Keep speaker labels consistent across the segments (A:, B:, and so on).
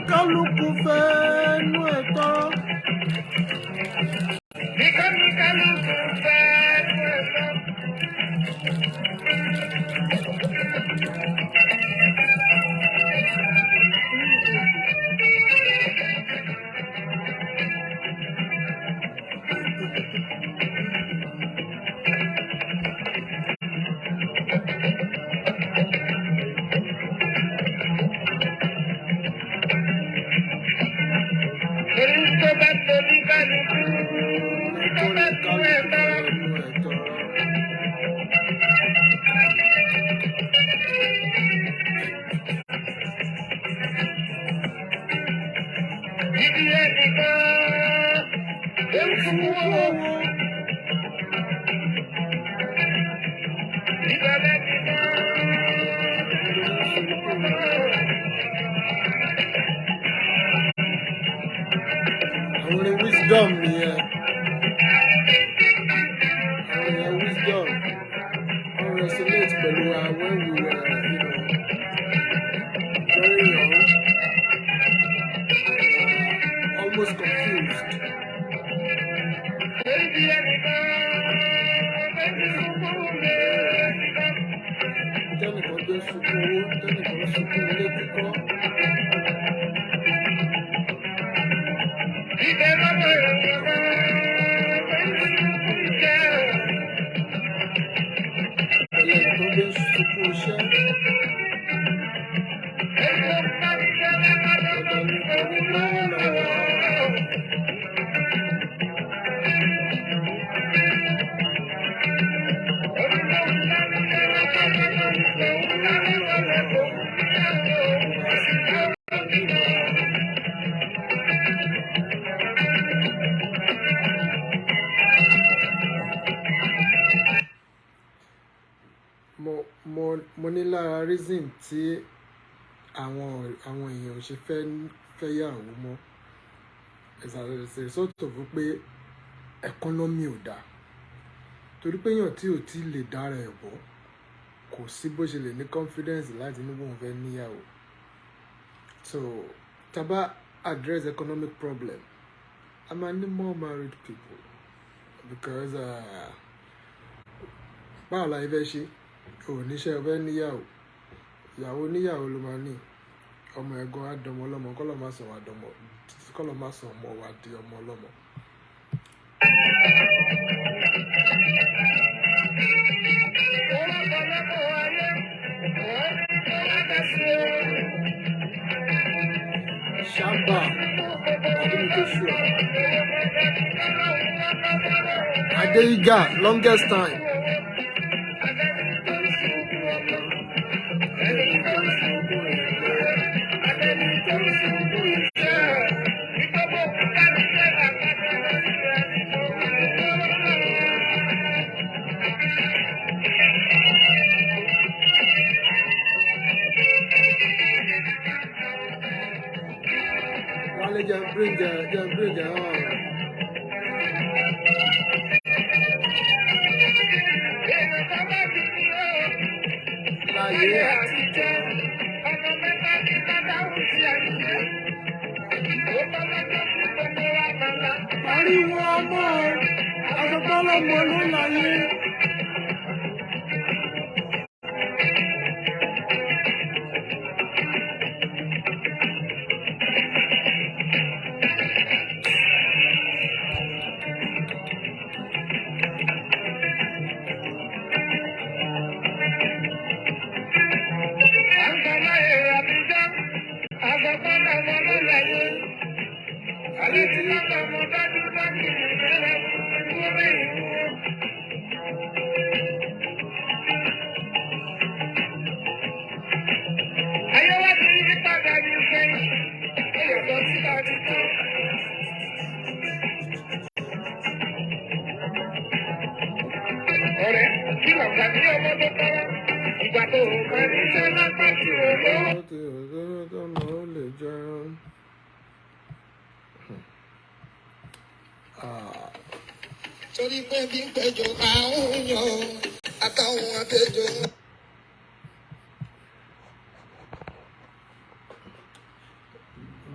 A: Kálukú fẹ́ nú ẹ̀ tọrọ. Wisdom, yeah. Wisdom. I resonate when we were, very young, almost confused. Mo ní lára reason tí àwọn èèyàn ò ṣe fẹ́ yàwó mọ́ as a result of pé economy ò dáa, torí pé èèyàn tí ò tí lè dára ẹ̀ bọ́ kò sí bó ṣe lè ní confidence láti ní bóun fẹ́ níyàwó. So tá bá address economic problem, a máa ní more married people because báwo la fẹ́ ṣe oníṣẹ́ ọbẹ̀ níyàwó, ìyàwó níyàwó ló máa ní ọmọ ẹ̀gbọ́n àdọmọ ọlọ́mọ kọ́lọ́ máa sọ àdọmọ títí kọ́lọ́ máa sọ ọmọ wa di ọmọ ọlọ́mọ. Shamba Adeiga, longest time. Bring the láyé àtijọ́. Ariwo ọmọ àgbọ̀gbọ́lọ́mọ ló láyé.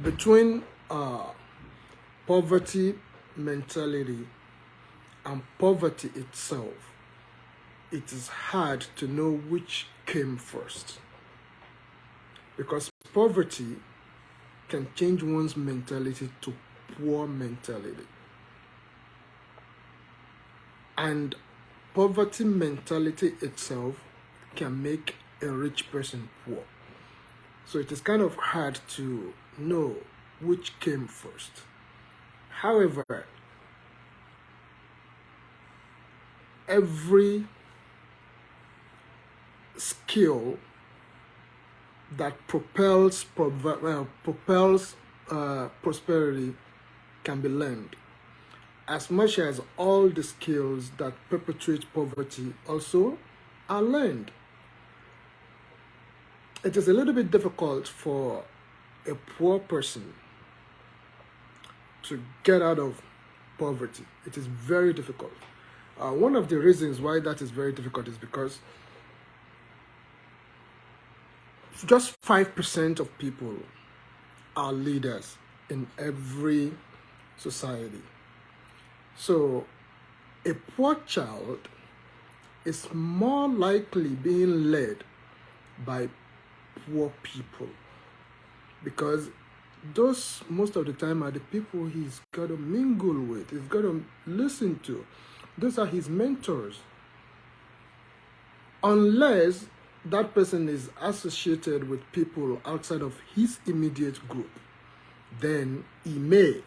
A: Between poverty mentality and poverty itself, it is hard to know which came first, because poverty can change one's mentality to poor mentality, and poverty mentality itself can make a rich person poor. So it is kind of hard to know which came first. However, every skill that propels prosperity can be learned, as much as all the skills that perpetuate poverty also are learned. It is a little bit difficult for a poor person to get out of poverty. It is very difficult. One of the reasons why that is very difficult is because just 5% of people are leaders in every society. So a poor child is more likely being led by poor people, because those most of the time are the people he's got to mingle with, he's got to listen to. Those are his mentors. Unless that person is associated with people outside of his immediate group, then he may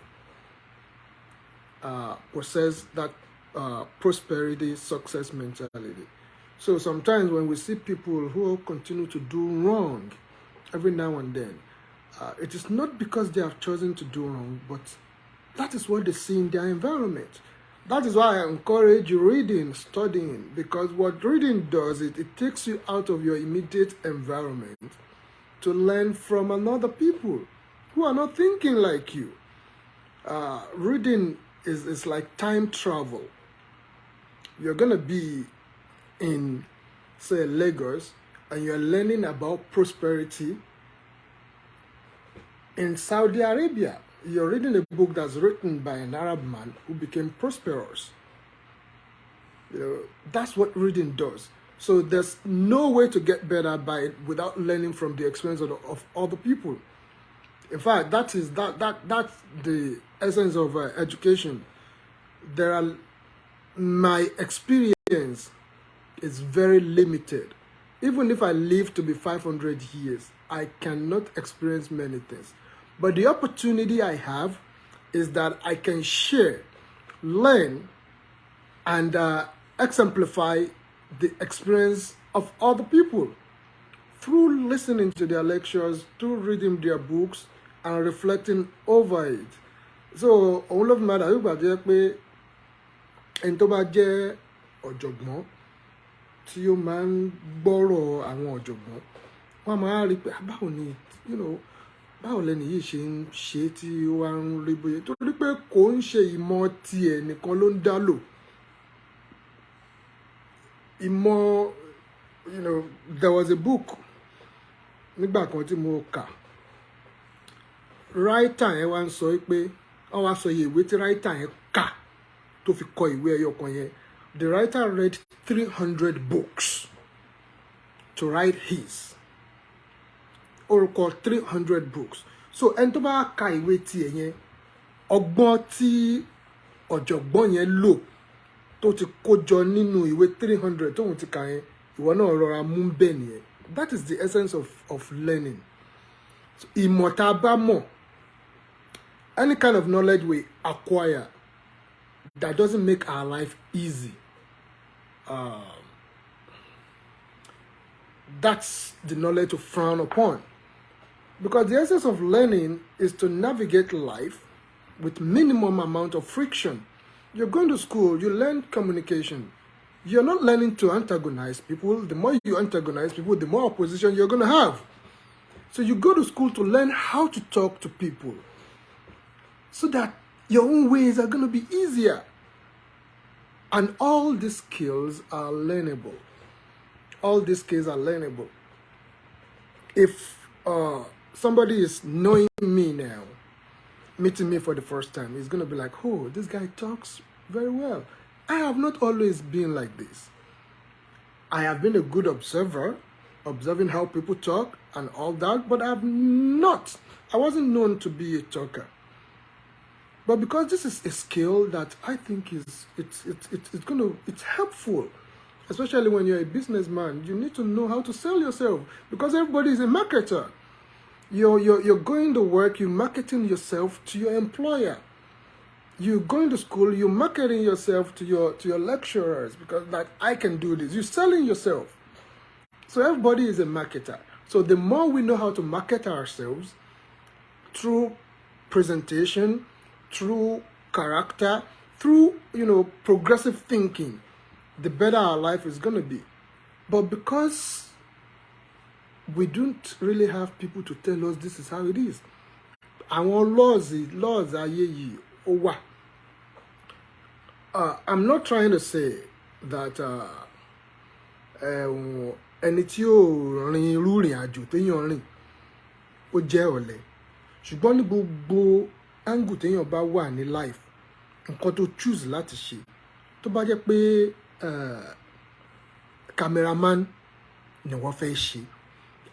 A: possess that prosperity, success mentality. So sometimes when we see people who continue to do wrong every now and then, it is not because they have chosen to do wrong, but that is what they see in their environment. That is why I encourage you reading, studying, because what reading does, it takes you out of your immediate environment to learn from another people who are not thinking like you. Reading is like time travel. You're going to be in, say, Lagos, and you're learning about prosperity in Saudi Arabia. You're reading a book that's written by an Arab man who became prosperous. That's what reading does. So there's no way to get better by it without learning from the experience of other people. In fact, that's the essence of education. My experience is very limited. Even if I live to be 500 years, I cannot experience many things. But the opportunity I have is that I can share, learn, and exemplify the experience of other people through listening to their lectures, through reading their books, and reflecting over it. So, all of my life, ẹni tó bá jẹ́ ọ̀jọ̀gbọ́n tí ó máa ń gbọ́rọ̀ àwọn ọ̀jọ̀gbọ́n, wọ́n máa rí pé báwo ni báwo lẹni yìí ṣe ń ṣe tí ó wá ń rí bóyá torí pé kò ń ṣe ìmọ̀ tiẹ̀ nìkan ló ń dá lò ìmọ̀ there was a book nígbà kan tí mo kà writer yẹn wá ń sọ pé wọ́n wá sọ iye ìwé tí writer yẹn kà tó fi kọ ìwé ẹyọ kan yẹn the writer read 300 books to write his orúkọ 300 books so ẹni tó bá ka ìwé tiẹ̀ yẹn ọgbọ́n tí ọ̀jọ̀gbọ́n yẹn lò tó ti kó jọ nínú ìwé 300 tóun ti kà yẹn ìwọ náà rọra mú bẹ́ẹ̀ nìyẹn that is the essence of learning so, ìmọ̀ tá a bá mọ̀ any kind of knowledge we acquire that doesn't make our life easy that's the knowledge to frown upon. Because the essence of learning is to navigate life with minimum amount of friction. You're going to school, you learn communication. You're not learning to antagonize people. The more you antagonize people, the more opposition you're going to have. So you go to school to learn how to talk to people so that your own ways are going to be easier. And all these skills are learnable. All these skills are learnable. If somebody is knowing me now, meeting me for the first time, he's going to be like, oh, this guy talks very well. I have not always been like this. I have been a good observer, observing how people talk and all that, but I wasn't known to be a talker. But because this is a skill that I think it's helpful, especially when you're a businessman. You need to know how to sell yourself because everybody is a marketer. You're going to work, you're marketing yourself to your employer. You're going to school, you're marketing yourself to your lecturers because that I can do this. You're selling yourself. So everybody is a marketer. So the more we know how to market ourselves through presentation, through character, through progressive thinking, the better our life is going to be. But because we don't really have people to tell us this is how it is, our laws ayé yìí ó wà. I'm not trying to say that ẹni tí ó rin irú ìrìn àjò téèyàn rìn ó jẹ́ ọ̀lẹ, ṣùgbọ́n ní gbogbo angle téèyàn bá wà ní life, nǹkan tó choose láti ṣe tó bá jẹ́ pé cameraman ni wọ́n fẹ́ ṣe,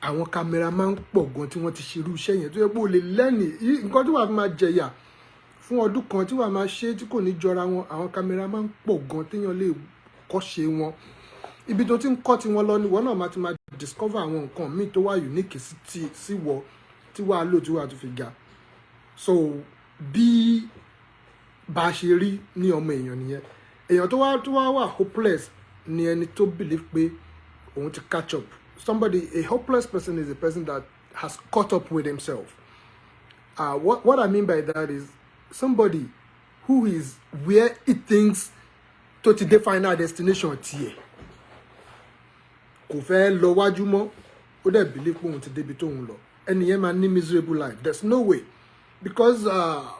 A: àwọn cameraman pọ̀ gan tí wọ́n ti ṣe irú iṣẹ́ yẹn tó yẹ pé o lè lẹ́nì nǹkan tí wàá fi máa jẹyà fún ọdún kan tí wàá máa ṣe tí kò ní jọra wọn, àwọn cameraman pọ̀ gan téèyàn lè kọ́ ṣe wọn. Ibi tó ti ń kọ́ tí wọ́n lọ ni wọ́n náà máa ti máa discover àwọn nǹkan míì tó wà unique sí wọ tí wàá lò tí wàá tún fi ga. So bí bá ṣe rí ní ọmọ èèyàn nìyẹn. Èèyàn tó wá wà hopeless ni ẹni tó believe pé òun ti catch up. A hopeless person is a person that has caught up with himself. What I mean by that is somebody who is where he thinks tó ti dé final destination tiẹ̀. Kò fẹ́ lọ wájú mọ́, ó dẹ̀ believe pé òun ti débi tóun lọ. Ẹni yẹn máa ní miserable life. There's no way. Because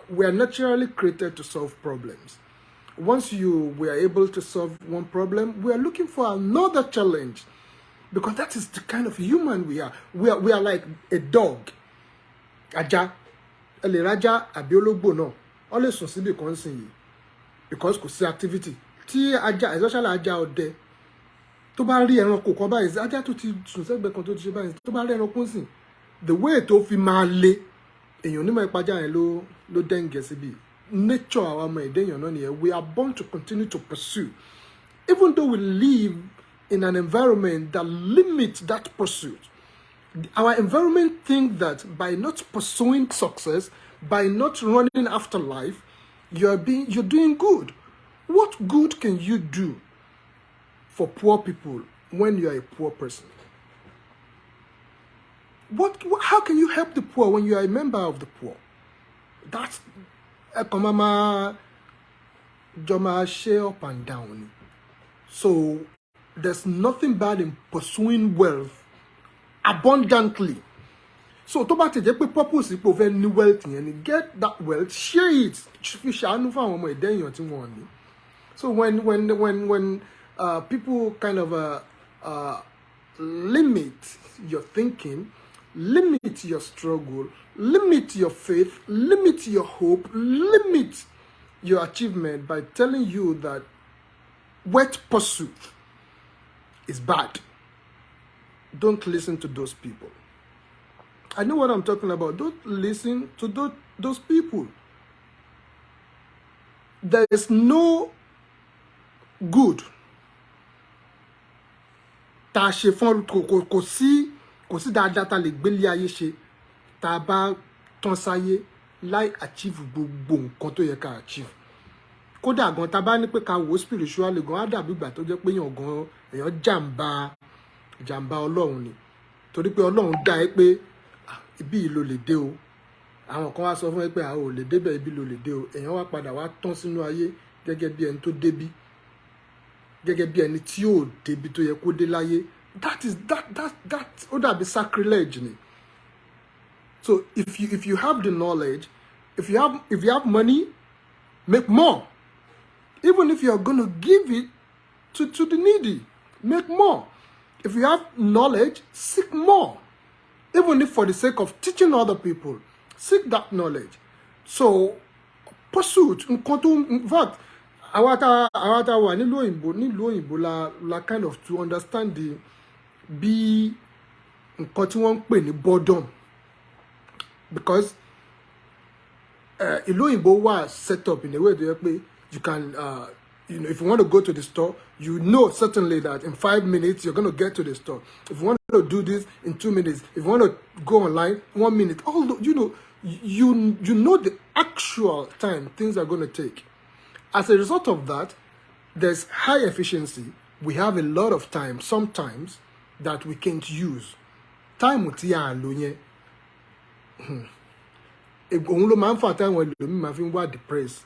A: we are naturally created to solve problems. Once we are able to solve one problem, we are looking for another challenge. Because that is the kind of human we are. We are like a dog. Ajá. Ẹlẹ́ rájá àbí ológbò náà. Ó lè sùn síbi kan sìn yìí. Because kò sí activity. Tí ajá, especially ajá ọdẹ, tó bá rí ẹranko kan báyìí, ajá tó ti sùn sẹ́gbẹ̀ẹ́ kan tó ti ṣe báyìí, tó bá rí ẹranko sìn, the way tó fi máa le, èèyàn onímọ̀ ìpájà yẹn ló dẹ́ǹgẹ̀ síbi. Nature our we are born to continue to pursue, even though we live in an environment that limits that pursuit. Our environment thinks that by not pursuing success, by not running after life, you're doing good. What good can you do for poor people when you are a poor person? How can you help the poor when you are a member of the poor? That's Ekomama Joma share up and down. So there's nothing bad in pursuing wealth abundantly. So tó bá ti jẹ́ pé purpose ipò fẹ́ ní wealth yẹn ni, get that wealth, share it, fi ṣàánú fún àwọn ọmọ ẹ̀dá èèyàn tí wọ́n ní. So when people kind of limit your thinking, limit your struggle, limit your faith, limit your hope, limit your achievement by telling you that wet pursuit is bad, don't listen to those people. I know what I'm talking about. Don't listen to those people. There is no good tá a ṣe fún kò sí dáadáa tá a lè gbélé ayé ṣe tá a bá tán sáyé láì achieve gbogbo nǹkan tó yẹ ká achieve. Kódà gan tá a bá ní pé ká wò spiritually gan á dàbí ìgbà tó jẹ́ pé èèyàn jàǹbá Ọlọ́run ni, torí pé Ọlọ́run dá ẹ pé ibi yìí ló lè dé o, àwọn kan wá sọ fún ẹ pé àwọn ò lè débẹ̀, ibi ló lè dé o, èèyàn wá padà wá tán sínú ayé gẹ́gẹ́ bí ẹni tó débí, gẹ́gẹ́ bí ẹni tí ò débi tó yẹ kó dé láyé. That ó dàbí sacrilege ni. So if you have the knowledge, if you have money, make more. Even if you are going to give it to the needy, make more. If you have knowledge, seek more. Even if for the sake of teaching other people, seek that knowledge. So pursuit, in fact, our wà nílùú òyìnbó la kind of to understand the bí nǹkan tí wọ́n ń pè ní boredom, because ìlú òyìnbó wà set up in a way that you can if you want to go to the store, you know certainly that in 5 minutes you're going to get to the store. If you want to do this in 2 minutes, if you want to go online, 1 minute, although you know the actual time things are going to take. As a result of that, there's high efficiency. We have a lot of time sometimes that we can't use. Time tí a lò yẹn òun ló máa ń fà táwọn ẹlòmíì máa fi ń wá depressed,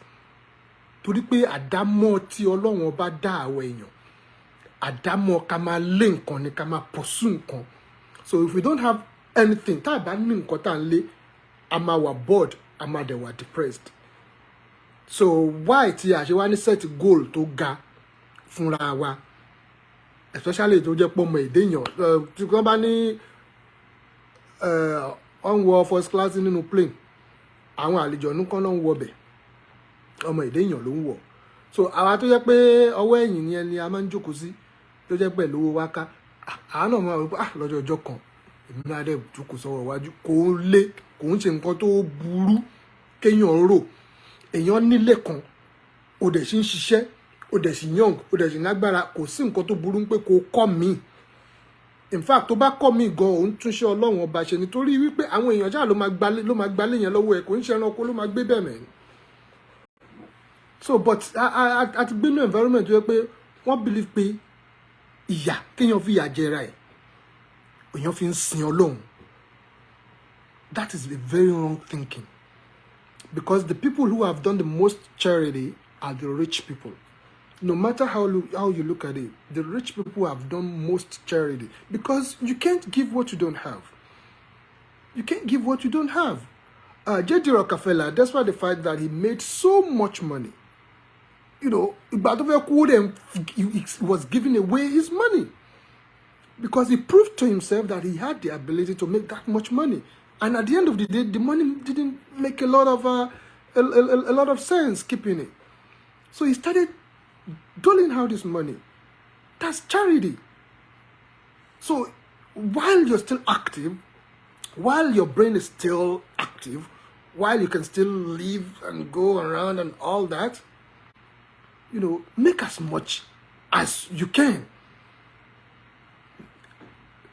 A: torí pé àdámọ́ tí Ọlọ́run bá dá àwọn èèyàn, àdámọ́ ká máa lé nǹkan ni, ká máa pursue nǹkan. So if we don't have anything, tá a bá ní nǹkan tá a lé, a máa wà bored, a máa dẹ̀ wà depressed. So why tí a ṣe wá ní set goal tó ga fúnra wa, especially tó jẹ́ pé ọmọ èdè èèyàn tí wọ́n bá ní on wọ first class nínú plane, àwọn àlejò ọ̀nù kan náà ń wọ bẹ̀, ọmọ èdè èèyàn ló ń wọ̀. So àwa tó jẹ́ pé ọwọ́ ẹ̀yìn ni ẹni a máa ń jókòó sí, tó jẹ́ pé lówó wá ká, àwa náà máa wọ pé lọ́jọ́ ọjọ́ kan èmi náà dẹ̀ jókòó sọ́wọ́ iwájú. Kò ń ṣe nǹkan tó burú kéèyàn rò. Èèyàn nílé kan, ó dẹ̀ sì ń ṣiṣẹ́, ó dẹ̀ sì young, ó dẹ̀ sì lágbára, kò sí nǹkan tó burú pé kó kọ́ mi. In fact, tó bá kọ́ mi gan, òun túnṣe Ọlọ́run ọba ṣe, nítorí wípé àwọn èèyàn ṣáà ló máa gbalé yẹn lọ́wọ́ ẹ̀, kò ń ṣe ẹranko ló máa gbé bẹ́ẹ̀ mẹ́rin. So but a ti gbé ní environment tó yẹ pé wọ́n believe pé ìyà kéèyàn fi ìyà jẹra ẹ̀, èèyàn fi ń sin Ọlọ́run. That is a very wrong thinking, because the people who have done the most charity are the rich people. No matter how you look at it, the rich people have done most charity, because you can't give what you don't have. You can't give what you don't have. J.D. Rockefeller, despite the fact that he made so much money, he was giving away his money, because he proved to himself that he had the ability to make that much money. And at the end of the day, the money didn't make a lot of sense keeping it. So he started doling out his money. That's charity. So while you're still active, while your brain is still active, while you can still live and go around and all that, make as much as you can.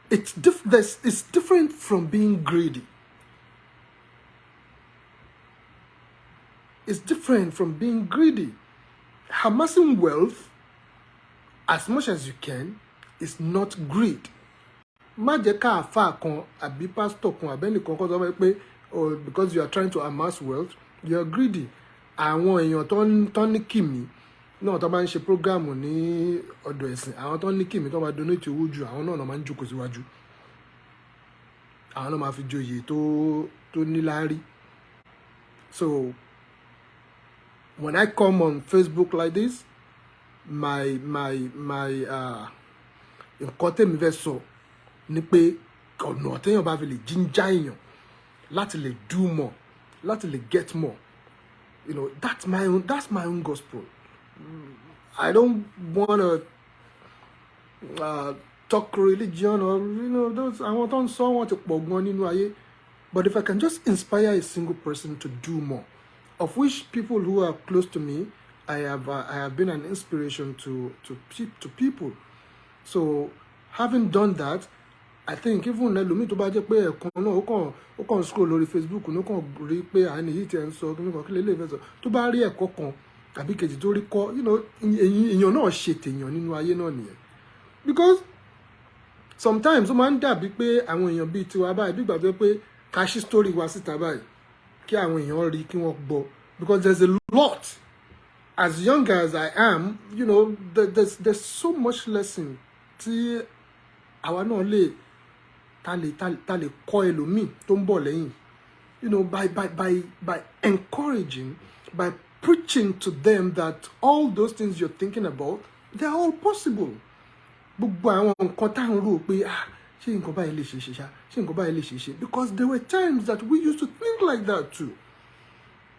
A: It's different from being greedy. It's different from being greedy. Amassing wealth as much as you can is not greed. Má jẹ́ ká àfáà kan àbí pastor kan àbẹ́nìkan kọ́ sọ pé because you are trying to amass wealth, you are greedy. Àwọn èèyàn tó ní kìmí náà tó bá ń ṣe prógráàmù ní ọ̀dọ̀ ẹ̀sìn, àwọn tó ní kìmí tó bá donate owó jù, àwọn náà máa ń jókòó síwájú. àwọn náà máa fi joyè tó níláárí. So when I come on Facebook like this, my nǹkan tèmi fẹ́ sọ ni pé ọ̀nà téèyàn bá fi lè jíńjà èèyàn láti lè do more, láti lè get more, you know, that's my own gospel. I don't want to talk religion or, you know, those àwọn tó ń sọ wọn ti pọ̀ gan nínú ayé. But if I can just inspire a single person to do more, of which people who are close to me, I have been an inspiration to people. So having done that, I think even ẹlòmíì tó bá jẹ́ pé ẹ̀kan náà ó kàn scroll lórí Facebook ní ó kàn rí pé àní yìí ti ẹ̀ ń sọ kí nìkan kí lè lè fẹ́ sọ, tó bá rí ẹ̀kọ́ kan tàbí kejì tó rí kọ́, you know, èèyàn náà ṣe tèèyàn nínú ayé náà nìyẹn. Because sometimes ó máa ń dàbí pé àwọn èèyàn bíi tiwa báyìí bí ìgbà tó pé ká ṣí story wa síta báyìí kí àwọn èèyàn rí kí wọ́n gbọ́, because there's a lot. As young as I am, you know, there's so much lesson tí àwa náà lè ta lè kọ́ ẹlòmíì tó ń bọ̀ lẹ́yìn, you know, by encouraging, by preaching to them that all those things you're thinking about, they're all possible. Gbogbo àwọn nǹkan tá à ń rò pé ṣé nǹkan báyìí lè ṣe ṣá, ṣé nǹkan báyìí lè ṣe, because there were times that we used to think like that too.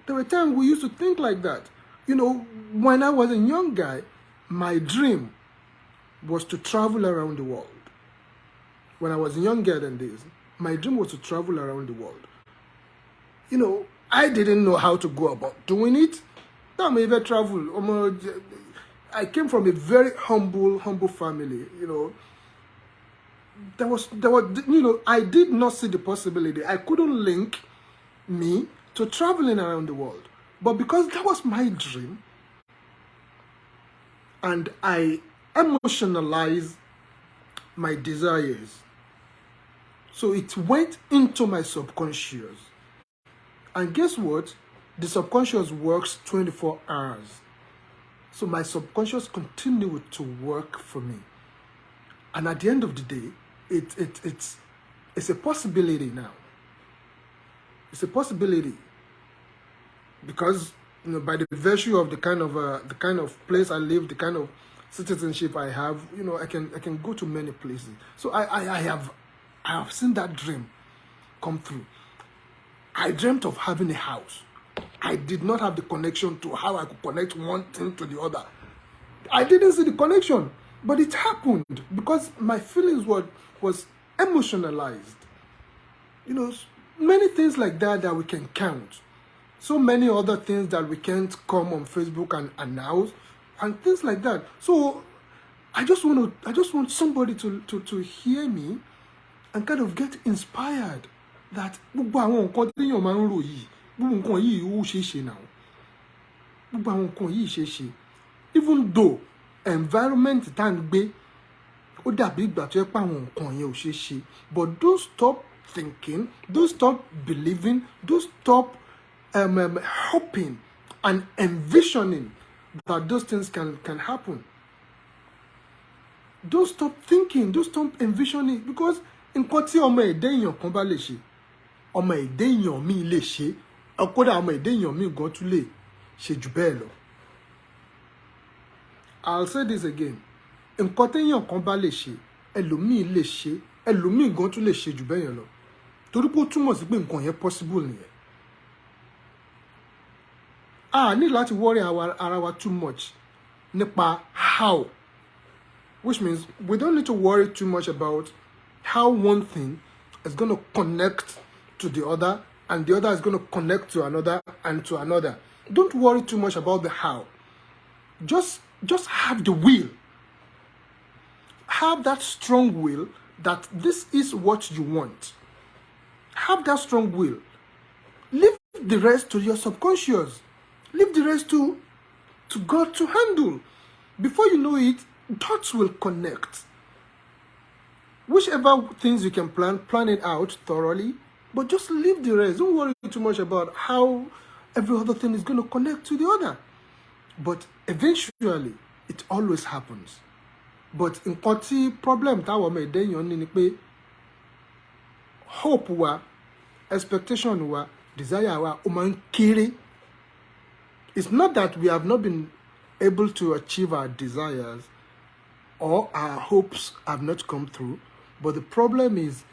A: There were times we used to think like that. You know, when I was a young guy, my dream was to travel around the world. When I was younger than this, my dream was to travel around the world. You know, I didn't know how to go about doing it. Now I ever travel. I came from a very humble family. You know, there was, you know, I did not see the possibility. I couldn't link me to traveling around the world. But because that was my dream, and I emotionalized my desires, so it went into my subconscious. And guess what? The subconscious works 24 hours. So my subconscious continued to work for me. And at the end of the day, it's a possibility now. It's a possibility. Because, you know, by the virtue of the kind of place I live, the kind of citizenship I have, you know, I can go to many places. So I have seen that dream come through. I dreamt of having a house. I did not have the connection to how I could connect one thing to the other. I didn't see the connection, but it happened because my feelings was emotionalized. You know, many things like that we can count. So many other things that we can't come on Facebook and announce and things like that. So I just want somebody to hear me and kind of get inspired that gbogbo àwọn nǹkan tí èèyàn máa ń rò yìí, gbogbo nǹkan yìí ó ṣeé ṣe now. Gbogbo àwọn nǹkan yìí ṣeé ṣe. Even though environment tá ń gbé ó dàbí ìgbà tó yẹ pé àwọn nǹkan yẹn ò ṣeé ṣe, but don't stop thinking, don't stop believing, don't stop hoping and envisioning that those things can happen. Don't stop thinking, don't stop envisioning, because nǹkan tí ọmọ ẹ̀dá èèyàn kan bá lè ṣe, ọmọ ẹ̀dá èèyàn míì lè ṣe, kódà ọmọ ẹ̀dá èèyàn míì gan tún lè ṣe jù bẹ́ẹ̀ lọ. I'll say this again. Nǹkan tí èèyàn kan bá lè ṣe, ẹlòmíì lè ṣe, ẹlòmíì gan tún lè ṣe jù bẹ́ẹ̀ yẹn lọ. Torí pé ó túmọ̀ sí pé nǹkan yẹn possible nìyẹn. Need láti worry ara wa too much nípa how, which means we don't need to worry too much about how one thing is going to connect to the other and the other is going to connect to another and to another. Don't worry too much about the how. Just have the will. Have that strong will that this is what you want. Have that strong will. Leave the rest to your subconscious. Leave the rest to God to handle. Before you know it, dots will connect. Whichever things you can plan it out thoroughly, but just leave the rest. Don't worry too much about how every other thing is going to connect to the other. But eventually, it always happens. But in tí problem táwọn ọmọ ẹ̀dá èèyàn ní ni pé hope wa, expectation wa, desire wa ó máa ń kéré. It's not that we have not been able to achieve our desires or our hopes have not come through, but the problem is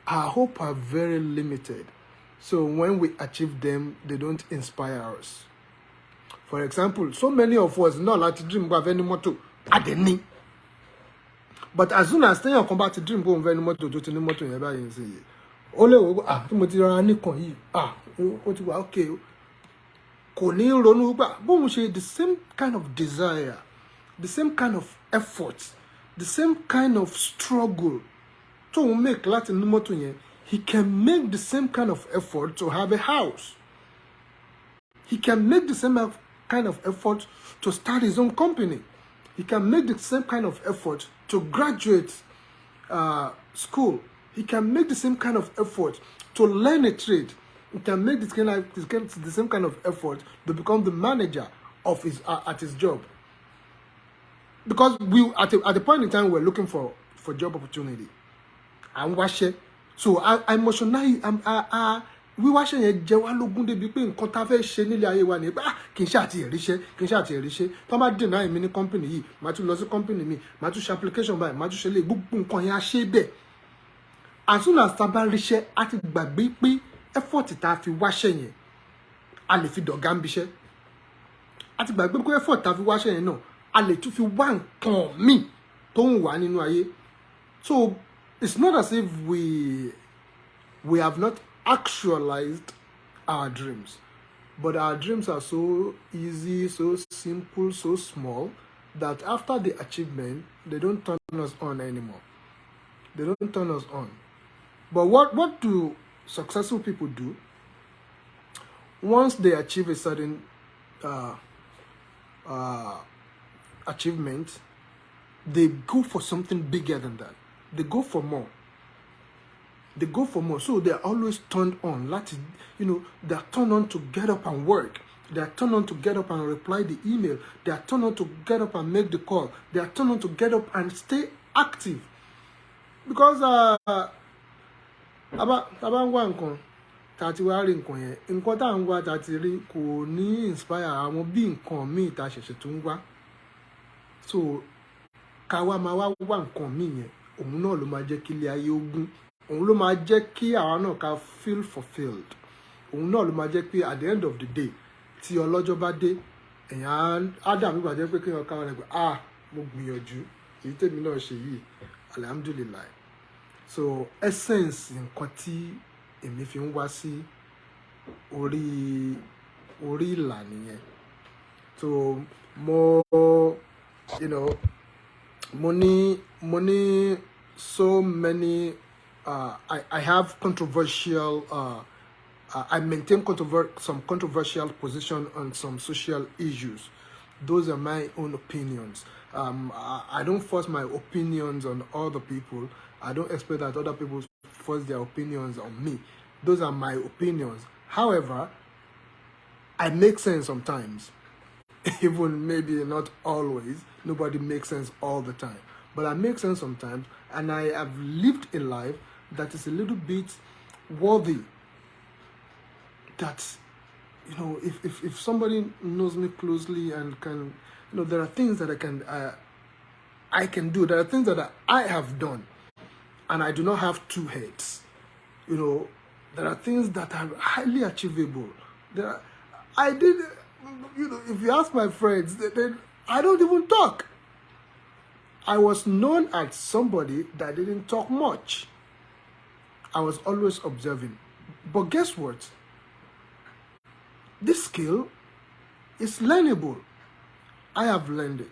A: our hope are very limited. So when we achieve them, they don't inspire us. For example, so many of us know láti dream go have any mọ́tò adeni. But as soon as téèyàn kan bá ti dream go have any mọ́tò tó ti ní mọ́tò yẹn báyìí ṣe yìí. Ó lè wò tí mo ti rọra nìkan yìí ó ti wà okay. Kò ní ronú gbà bóun ṣe the same kind of desire, the same kind of effort, the same kind of struggle to make láti ní mọ́tò yẹn, he can make the same kind of effort to have a house. He can make the same kind of effort to start his own company. He can make the same kind of effort to graduate school. He can make the same kind of effort to learn a trade. He can make the same kind of effort to become the manager of his at his job. Because we at the point in time we're looking for job opportunity. And wáṣẹ́. So I emotionally we wáṣẹ́ yẹn jẹ́ wá lógún débi pé nǹkan tá fẹ́ ṣe nílé ayé wa ni kì í ṣe àti ẹ̀ríṣẹ́ tó bá dènà èmi ní company yìí màá tún lọ sí company mi màá tún ṣe application báyìí màá tún ṣe lè gbogbo nǹkan yẹn á ṣe bẹ́ẹ̀. As soon as tá bá ríṣẹ́ á ti gbàgbé pé effort tá fi wáṣẹ́ yẹn a lè fi dọ̀gá ń biṣẹ́. Á ti gbàgbé pé effort tá fi wáṣẹ́ yẹn náà a lè tún fi wá nǹkan míì tó ń wà nínú ayé. So it's not as if we have not actualized our dreams, but our dreams are so easy, so simple, so small that after the achievement, they don't turn us on anymore. They don't turn us on. But what do successful people do? Once they achieve a certain achievement, they go for something bigger than that. They go for more. They go for more. So they're always turned on. They're turned on to get up and work. They're turned on to get up and reply the email. They're turned on to get up and make the call. They're turned on to get up and stay active. Because tàti wá rí nǹkan yẹn nǹkan tá à ń wá tàti rí kò ní inspire àwọn bí nǹkan míì tá ṣẹ̀ṣẹ̀ tó ń wá. So ká wá máa wá nǹkan míì yẹn òun náà ló máa jẹ́ kí ilé ayé ogun, òun ló máa jẹ́ kí àwa náà ká feel fulfilled, òun náà ló máa jẹ́ pé at the end of the day tí ọlọ́jọ́ bá dé èèyàn á dàbí ìgbàjẹ́ pé kéèyàn ká wọn rẹ̀ pé mo gbìyànjú èyí tèmi náà ṣe yìí alhamdulillah. So essence nǹkan tí èmi fi ń wá sí orí ìlà nìyẹn. So mo ní so many I have controversial I maintain some controversial position on some social issues. Those are my own opinions. I don't force my opinions on other people. I don't expect that other people force their opinions on me. Those are my opinions. However, I make sense sometimes. Even maybe not always. Nobody makes sense all the time. But I make sense sometimes, and I have lived a life that is a little bit worthy. That, if somebody knows me closely and can, there are things that I can do. There are things that I have done, and I do not have two heads. There are things that are highly achievable. If you ask my friends, I don't even talk. I was known as somebody that didn't talk much. I was always observing. But guess what? This skill is learnable. I have learned it.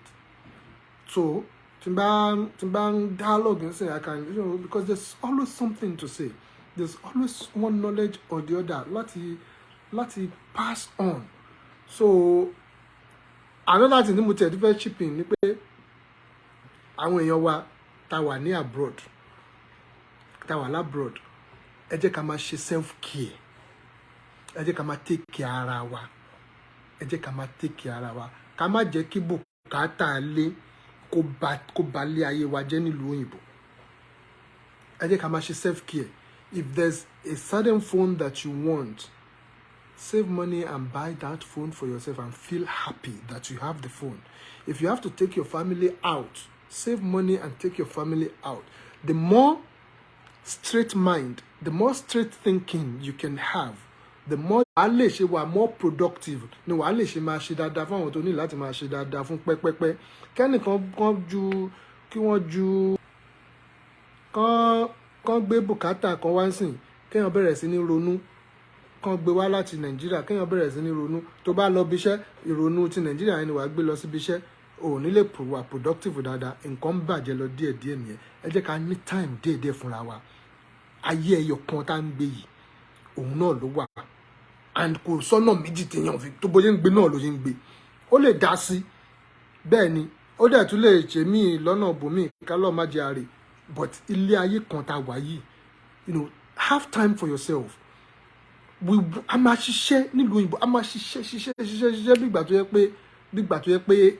A: So, Timbang dialogue and say I can, because there's always something to say. There's always one knowledge or the other. Láti pass on. So, another thing mo tell very chipping ni pé àwọn èèyàn wa tá wà ní abroad, tá wà labroad, ẹ jẹ́ ká máa ṣe self care. Ẹ jẹ́ ká máa take care ara wa. Ẹ jẹ́ ká máa take care ara wa. Ká má jẹ́ kí bùkátà lé kó ba lé ayé wa jẹ́ nílùú òyìnbó. Ẹ jẹ́ ká máa ṣe self care. If there's a certain phone that you want, save money and buy that phone for yourself and feel happy that you have the phone. If you have to take your family out, save money and take your family out. The more straight mind, the more straight thinking you can have, the more wàá lè ṣe wà more productive ni wàá lè ṣe máa ṣe dáadáa fún àwọn tó ní láti máa ṣe dáadáa fún pẹ́pẹ́pẹ́. Kẹ́nìkan kí wọ́n gbé bùkátà kan wá sìn kéèyàn bẹ̀rẹ̀ sí ní ronú, kán gbé wá láti Nàìjíríà kéèyàn bẹ̀rẹ̀ sí ní ronú. Tó bá lọ bíṣẹ́, ìrònú ti Nàìjíríà yẹn ni wàá gbé lọ sí bíṣẹ́, ò ní lè wà productive dáadáa, nǹkan bàjẹ́ lọ díẹ̀díẹ̀ nìyẹn. Ẹ jẹ́ ká ní time díẹ̀díẹ̀ fúnra wa. Ayé ẹyọ kan tá ń gbé yìí, òun náà ló wà, and kò sọ́nà méjì téèyàn fi tó bóyá ń gbé náà ló ṣe ń gbé. Ó lè dá sí, bẹ́ẹ̀ ni, ó dẹ̀ tún lè ṣe míì lọ́nà bòmíì kálọ̀ má jẹ́ àrè, but ilé ayé kan tá wà yìí, have time for yourself. A máa ṣiṣẹ́ nílùú òyìnbó, a máa ṣiṣẹ́ bí ìgbà tó yẹ pé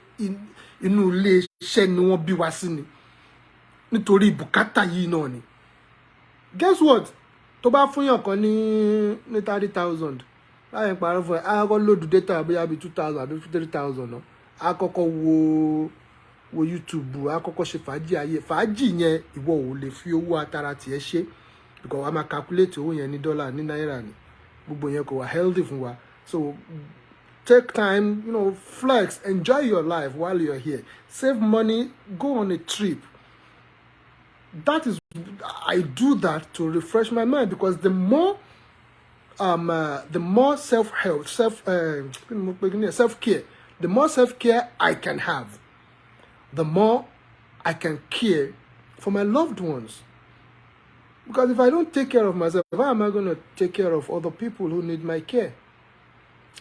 A: inú ilé iṣẹ́ ni wọ́n bí wa sí ni, nítorí bùkátà yìí náà ni. Guess what? Tó bá fún yàn kan ní 30,000 láyé parọ́ fún ẹ, á kọ́kọ́ lòdù data bóyá bí 2,000 àbí 3,000 náà, á kọ́kọ́ wo YouTube, á kọ́kọ́ ṣe fàájì ayé. Fàájì yẹn ìwọ ò lè fi owó atara tiẹ̀ ṣe, because wàá máa calculate owó yẹn ní dọ́là ní náírà ni, gbogbo yẹn kò wà healthy fún wa. So take time, flex, enjoy your life while you're here. Save money, go on a trip. That is, I do that to refresh my mind, because the more self-help, self-care, the more self-care I can have, the more I can care for my loved ones. Because if I don't take care of myself, how am I going to take care of other people who need my care?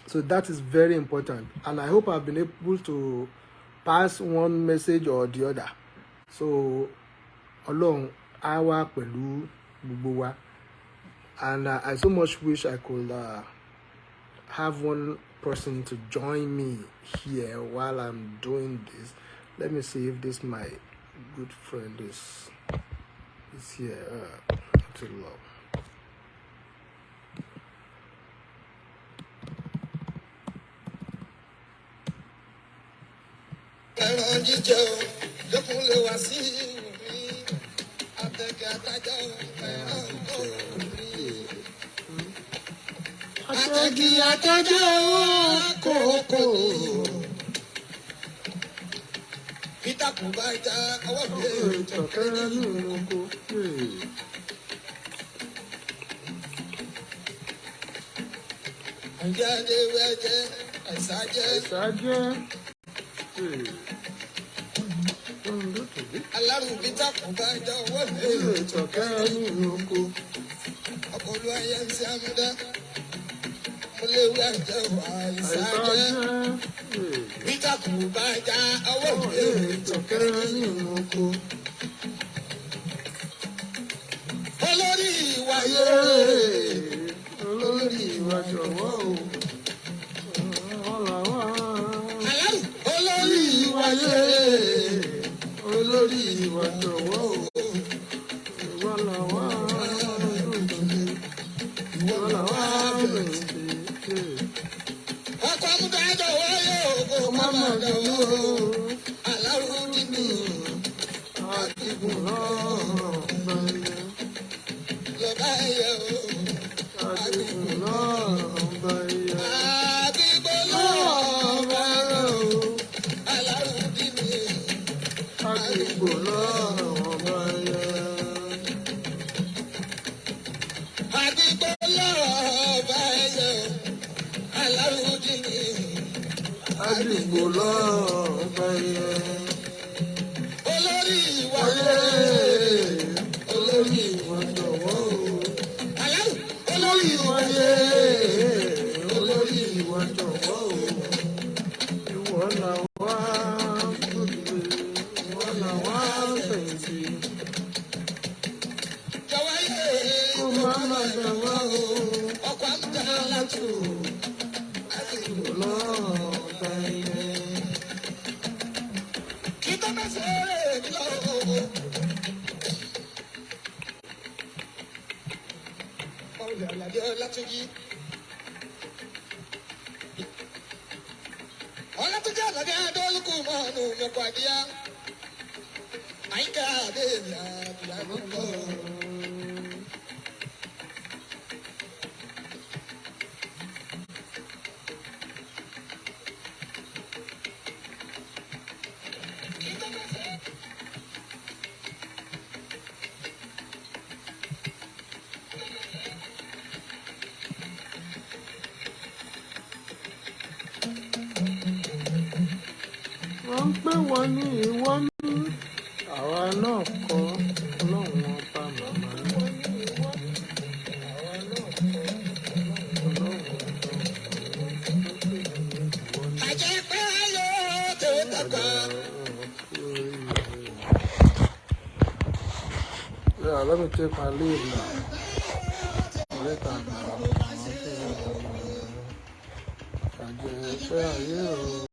A: So that is very important. And I hope I've been able to pass one message or the other. So, Ọlọ́run á wà pẹ̀lú gbogbo wa. And I so much wish I could have one person to join me here while I'm doing this. Let me see if this my good friend is here. To love.
B: Peter Kubaita, our Alaru Peter Kubaita, what is Peter Kubaita, our Ọlátúnjí. Ọlátúnjí àlàdé adólùkù mọ́nù mẹ́kọ̀ àdíyá. Àyíká àbẹ̀rẹ̀ àbíyá lọ́kọ̀.
A: wọ́n ń pè wọ́n ní ìwọ ní àwa náà kọ́ ọlọ́run ọba màmá ní àwa náà kọ́ ọlọ́run ọba
B: Àjẹ́ pé ayọ̀ tó dàgbà.
A: Yeah, let me take my leave now. Later now. Àjẹ́ pé ayé o.